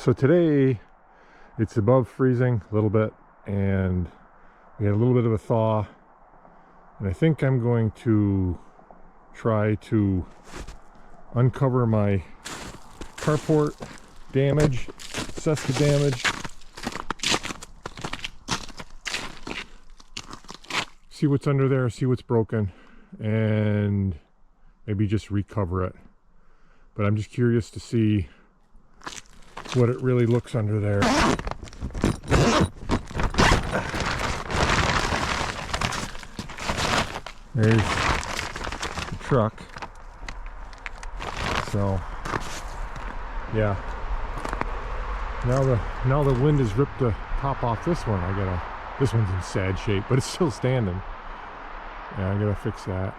So today it's above freezing a little bit, and we had a little bit of a thaw, and I think I'm going to try to uncover my carport damage, Cessna damage, see what's under there, see what's broken, and maybe just recover it. But I'm just curious to see what it really looks under there. There's the truck. So yeah, now the wind has ripped the top off this one. This one's in sad shape, but it's still standing. Yeah, I gotta fix that.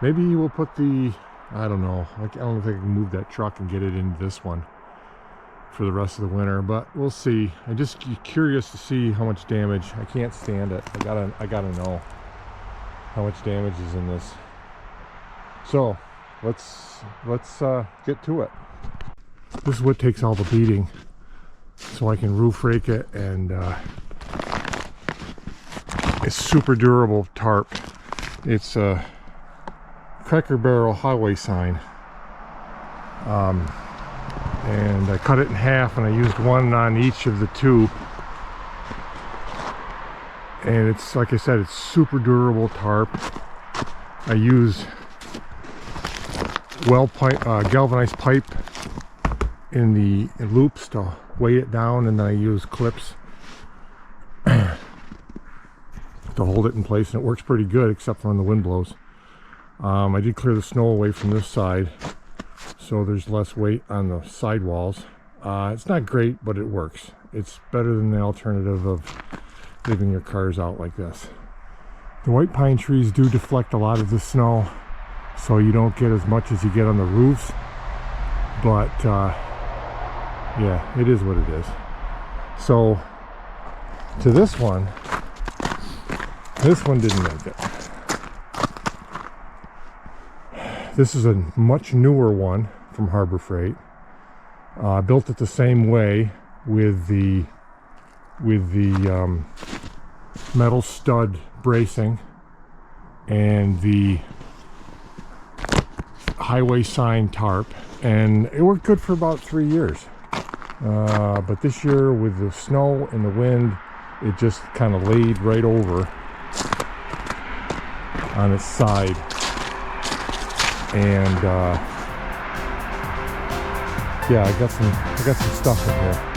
Maybe we'll put I don't know if I can move that truck and get it into this one for the rest of the winter, but we'll see. I'm just curious to see how much damage. I can't stand it. I gotta know how much damage is in this. So let's get to it. This is what takes all the beating, so I can roof rake it, and it's super durable tarp. It's a Cracker Barrel highway sign, and I cut it in half, and I used one on each of the two, and it's, like I said, it's super durable tarp. I use galvanized pipe in the loops to weigh it down, and then I use clips to hold it in place, and it works pretty good except for when the wind blows. I did clear the snow away from this side, so there's less weight on the sidewalls. It's not great, but it works. It's better than the alternative of leaving your cars out like this. The white pine trees do deflect a lot of the snow, so you don't get as much as you get on the roofs, but yeah, it is what it is. So to this one didn't make it. This is a much newer one from Harbor Freight. I built it the same way with the metal stud bracing and the highway sign tarp, and it worked good for about 3 years. But this year, with the snow and the wind, it just kind of laid right over on its side, and yeah, I got some stuff in here.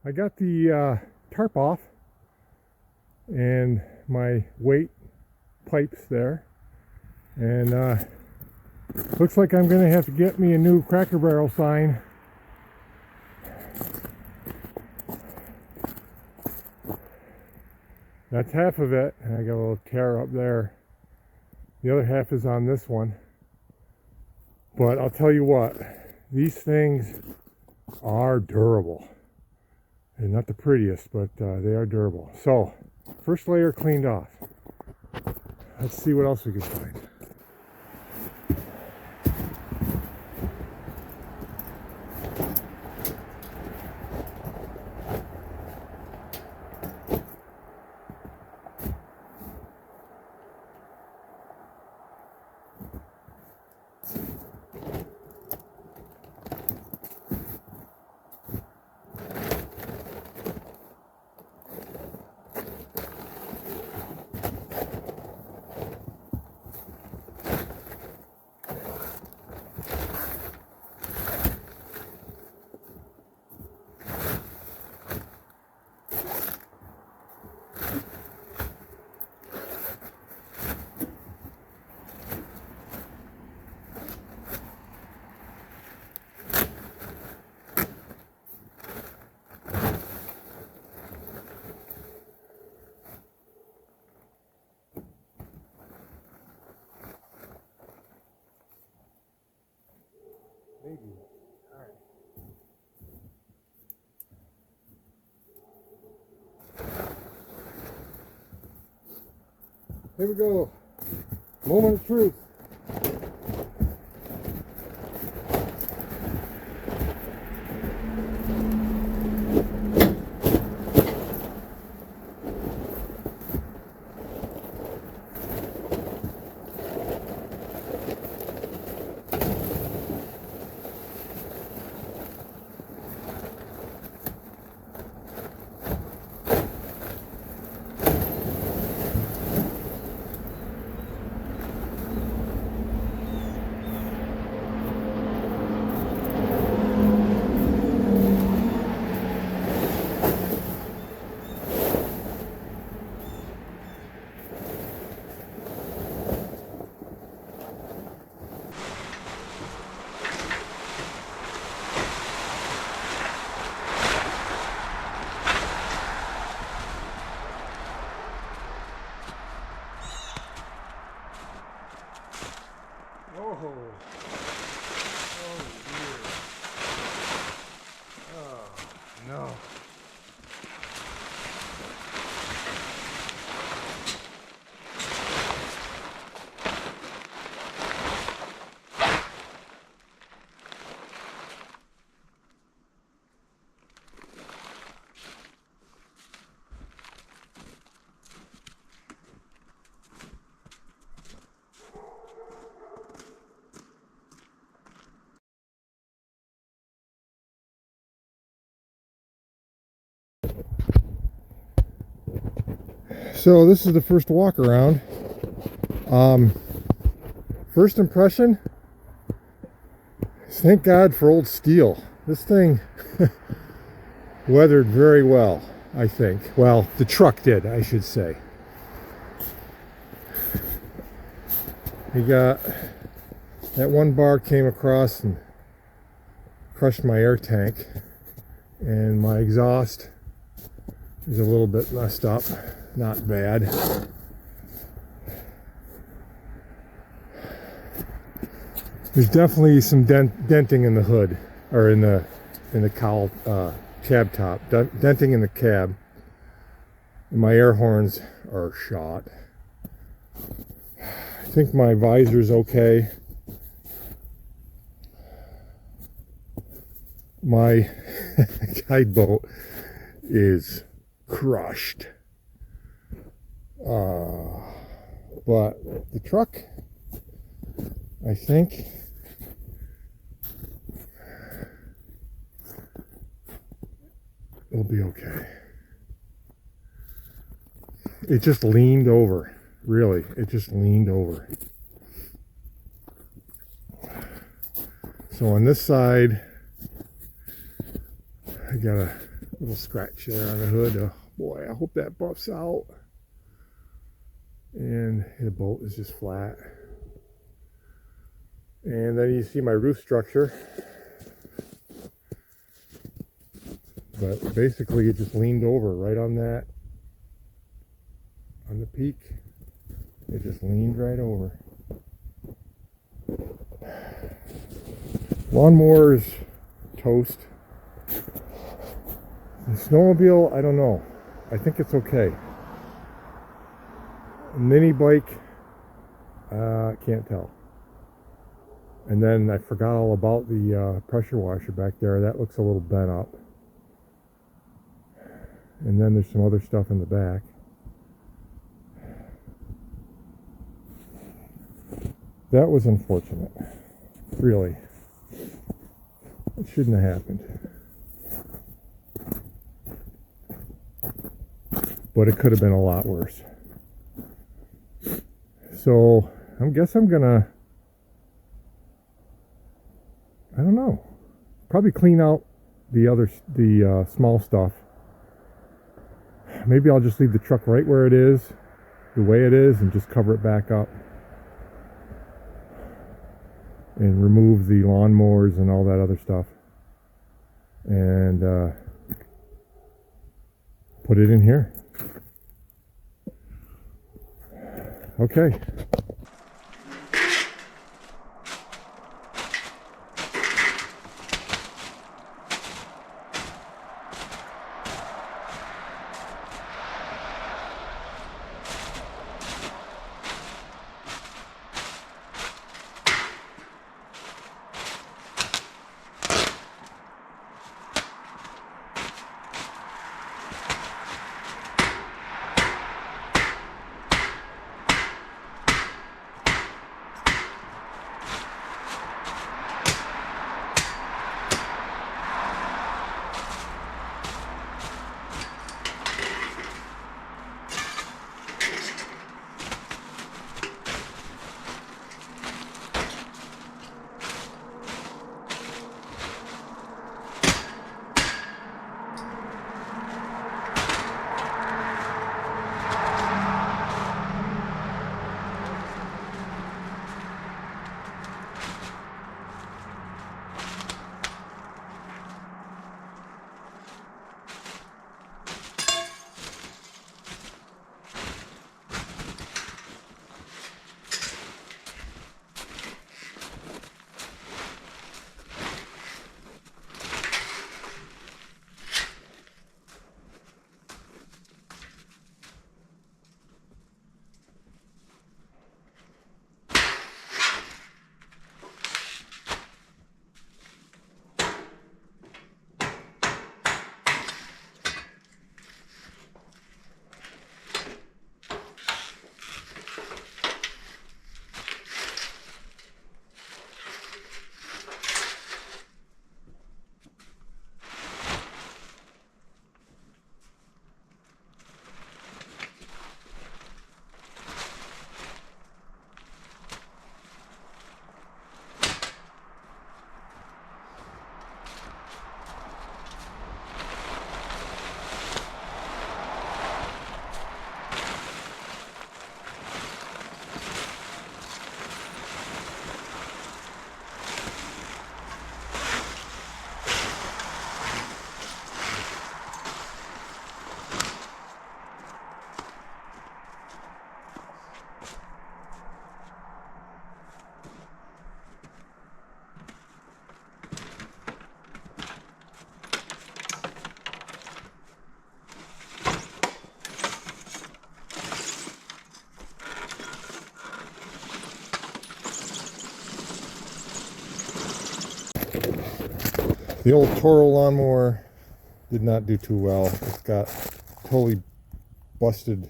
I got the tarp off and my weight pipes there, and looks like I'm gonna have to get me a new Cracker Barrel sign. That's half of it, and I got a little tear up there. The other half is on this one. But I'll tell you what, these things are durable. They're not the prettiest, but they are durable. So, first layer cleaned off. Let's see what else we can find. Maybe. All right. Here we go. Moment of truth. Oh, oh dear. Oh, no. So this is the first walk around. First impression, thank God for old steel. This thing weathered very well, I think. Well, the truck did, I should say. We got that one bar came across and crushed my air tank, and my exhaust is a little bit messed up. Not bad. There's definitely some denting in the hood, or in the cowl cab top. Denting in the cab. My air horns are shot. I think my visor's okay. My guide boat is crushed. But the truck, I think, will be okay. It just leaned over, really. It just leaned over. So on this side, I got a Little scratch there on the hood. Oh, boy, I hope that buffs out. And the bolt is just flat. And then you see my roof structure. But basically it just leaned over right on that, on the peak. It just leaned right over. Lawnmower's toast. The snowmobile, I don't know. I think it's okay. Mini bike, can't tell. And then I forgot all about the pressure washer back there. That looks a little bent up. And then there's some other stuff in the back. That was unfortunate. Really. It shouldn't have happened. But it could have been a lot worse. So I guess I'm gonna, I don't know, probably clean out the small stuff. Maybe I'll just leave the truck right where it is, the way it is, and just cover it back up and remove the lawnmowers and all that other stuff, and put it in here. Okay. The old Toro lawnmower did not do too well. It's got totally busted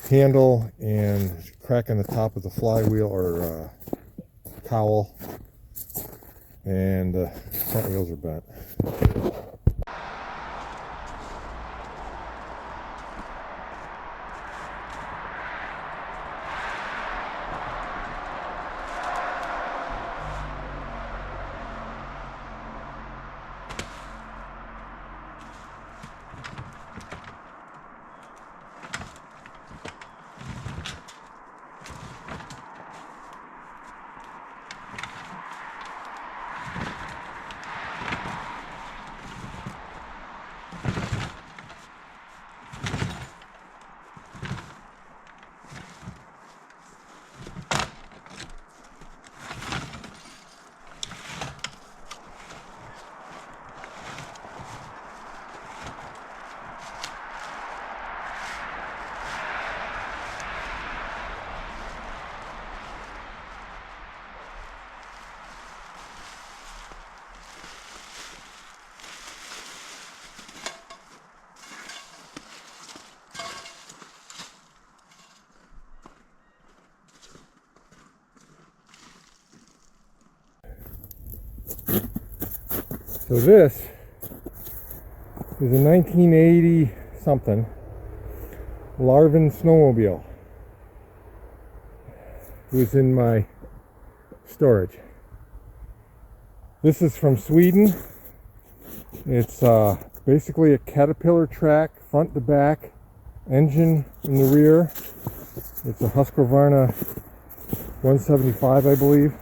handle and crack in the top of the flywheel or cowl, and front wheels are bent. So this is a 1980 something Larvin snowmobile. It was in my storage. This is from Sweden. It's basically a Caterpillar track, front to back, engine in the rear. It's a Husqvarna 175, I believe.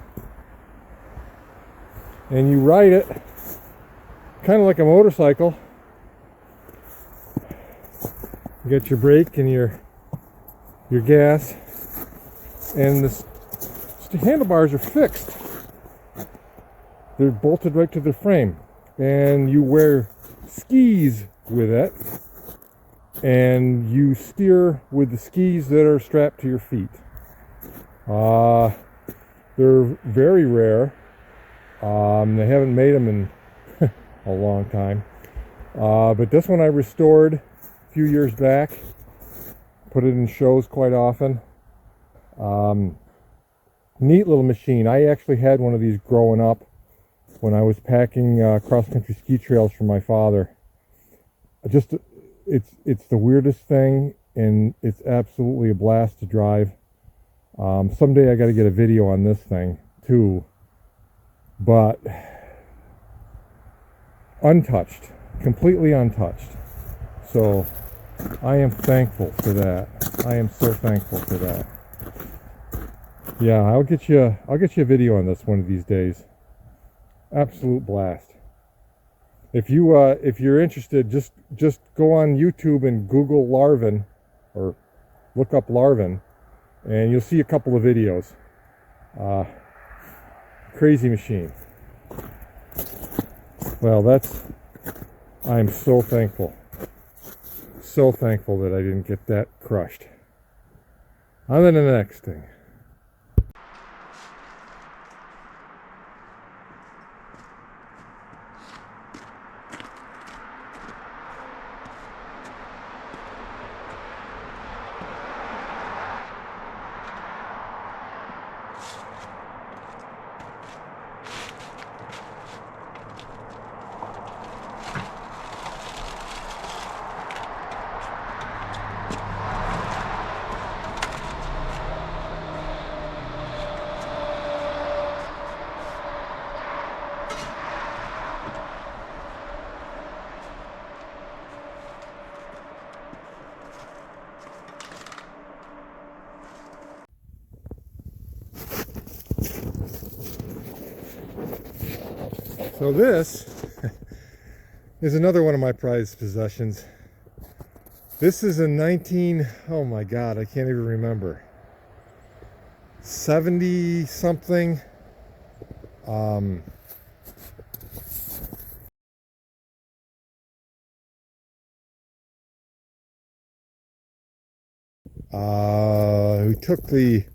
And you ride it kind of like a motorcycle. You get your brake and your gas, and the handlebars are fixed. They're bolted right to the frame, and you wear skis with it, and you steer with the skis that are strapped to your feet. They're very rare. They haven't made them in a long time, but this one I restored a few years back, put it in shows quite often. Neat little machine. I actually had one of these growing up when I was packing cross-country ski trails for my father. It's the weirdest thing, and it's absolutely a blast to drive. Someday I got to get a video on this thing too, but untouched, completely untouched. So I am thankful for that. I am so thankful for that. Yeah, I'll get you a video on this one of these days. Absolute blast. If you're interested, just go on YouTube and Google Larvin, or look up Larvin, and you'll see a couple of videos. Crazy machine. Well, I'm so thankful. So thankful that I didn't get that crushed. On to the next thing. So this is another one of my prized possessions. This is a oh my God, I can't even remember. 70 something. We took the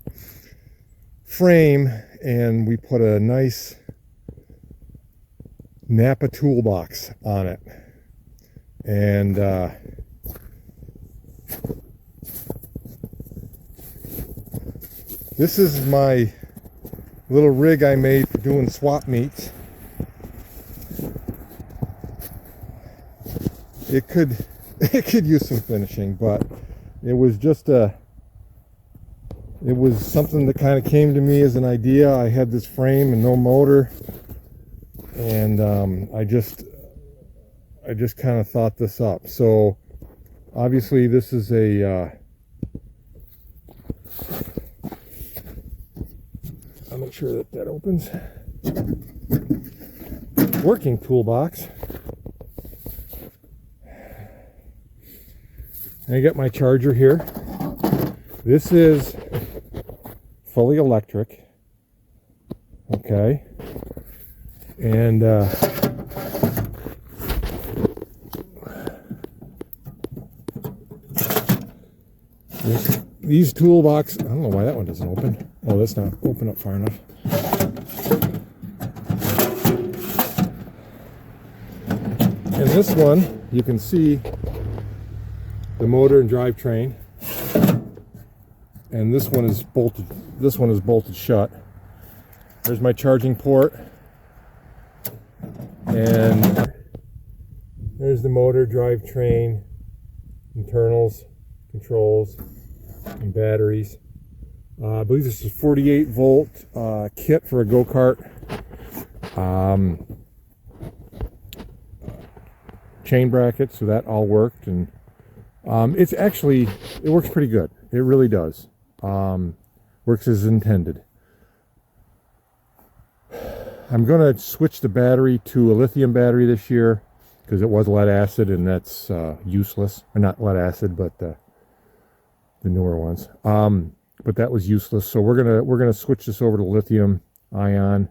frame and we put a nice Napa toolbox on it, and this is my little rig I made for doing swap meets. It could use some finishing, but it was it was something that kind of came to me as an idea. I had this frame and no motor, and I just kind of thought this up. So obviously this is a I'll make sure that opens. Working toolbox. I got my charger here. This is fully electric. Okay. And these toolbox, I don't know why that one doesn't open. Oh, that's not open up far enough. And this one, you can see the motor and drivetrain. And this one is bolted shut. There's my charging port. And there's the motor, drivetrain, internals, controls, and batteries. I believe this is a 48 volt kit for a go-kart. Chain bracket, so that all worked, and it works pretty good. It really does. Works as intended. I'm gonna switch the battery to a lithium battery this year because it was lead acid, and that's useless. Or not lead acid, but the newer ones. But that was useless. So we're gonna switch this over to lithium ion.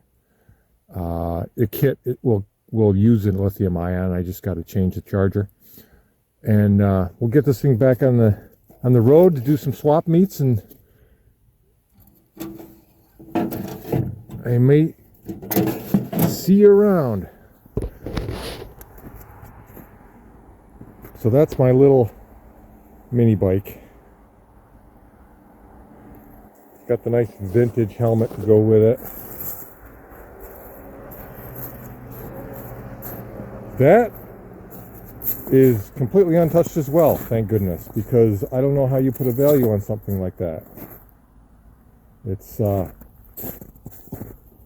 The kit will use a lithium ion. I just got to change the charger, and we'll get this thing back on the road to do some swap meets, and I may see you around. So that's my little mini bike. Got the nice vintage helmet to go with it. That is completely untouched as well, thank goodness, because I don't know how you put a value on something like that. It's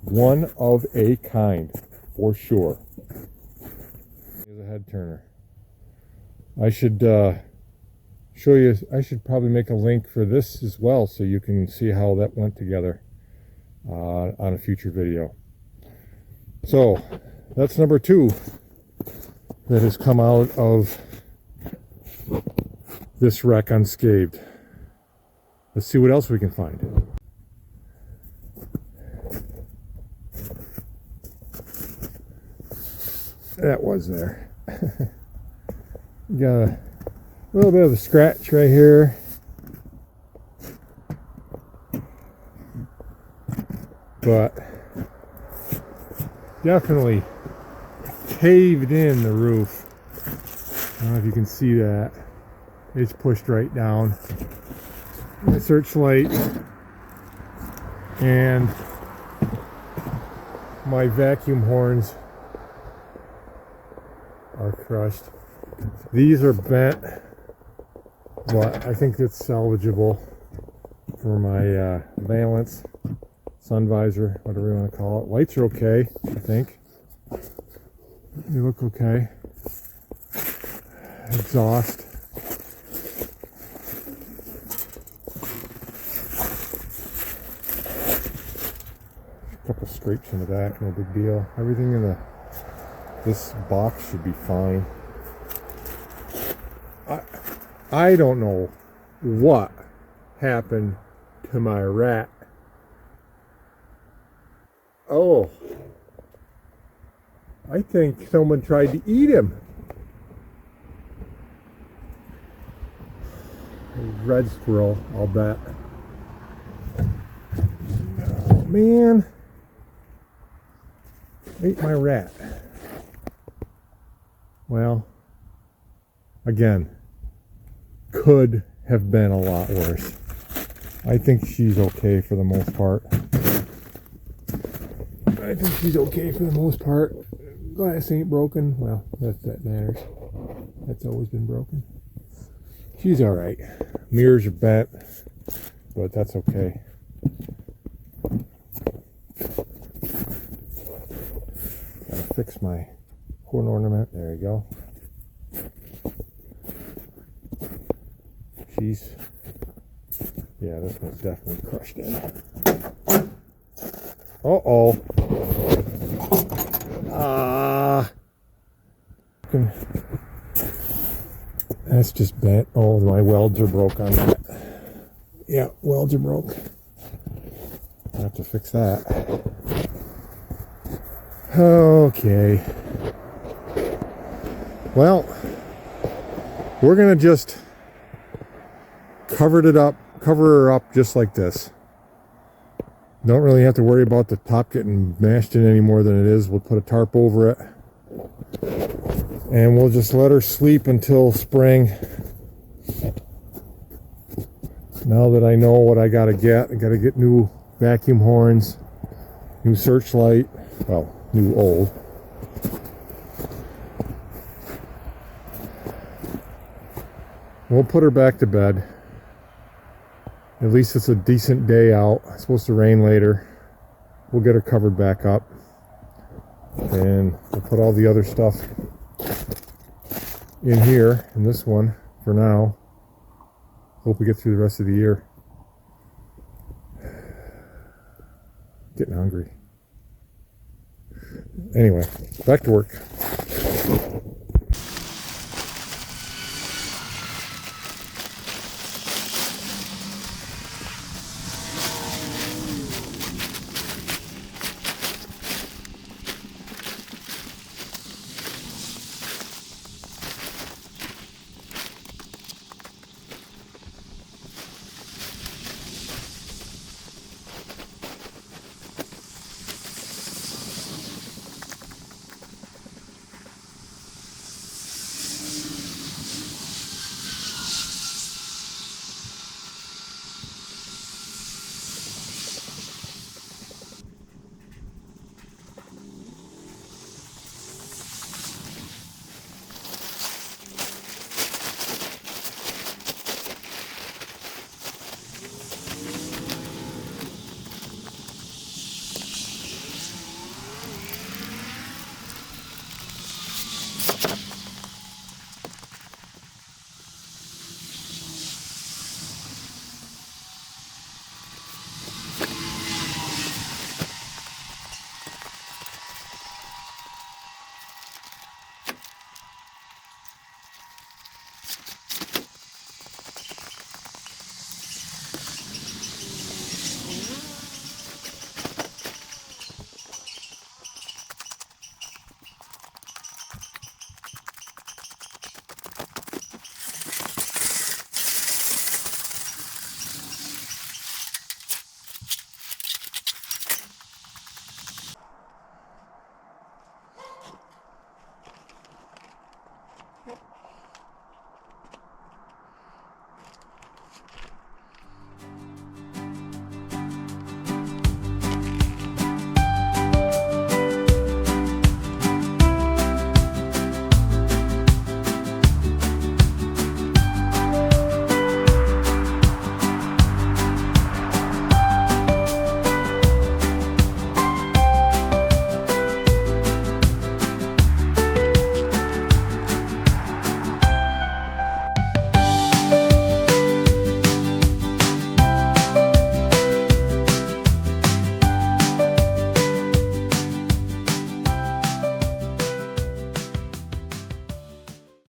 one of a kind, for sure. Here's a head turner. I should show you, I should probably make a link for this as well so you can see how that went together on a future video. So, that's number 2. That has come out of this wreck unscathed. Let's see what else we can find. That was there. Got a little bit of a scratch right here. But definitely caved in the roof. I don't know if you can see that. It's pushed right down. The searchlight and my vacuum horns are crushed. These are bent, but I think it's salvageable for my valance, sun visor, whatever you want to call it. Lights are okay, I think. They look okay. Exhaust. A couple scrapes in the back, no big deal. Everything in this box should be fine. I don't know what happened to my rat. Oh. I think someone tried to eat him. Red squirrel, I'll bet. Oh, man. Ate my rat. Well, again, could have been a lot worse. I think she's okay for the most part. Glass ain't broken. Well, that matters. That's always been broken. She's alright. Mirrors are bent, but that's okay. Gotta fix my horn ornament. There you go. Yeah, this one's definitely crushed in. Uh-oh. That's just bent. Oh, my welds are broke on that. Yeah, welds are broke. I have to fix that. Okay. Well, we're gonna just cover her up just like this. Don't really have to worry about the top getting mashed in any more than it is. We'll put a tarp over it. And we'll just let her sleep until spring. Now that I know what I gotta get new vacuum horns, new searchlight, well, new old, We'll put her back to bed. At least it's a decent day out. It's supposed to rain later. We'll get her covered back up. And we'll put all the other stuff in here, in this one, for now. Hope we get through the rest of the year. Getting hungry. Anyway, back to work.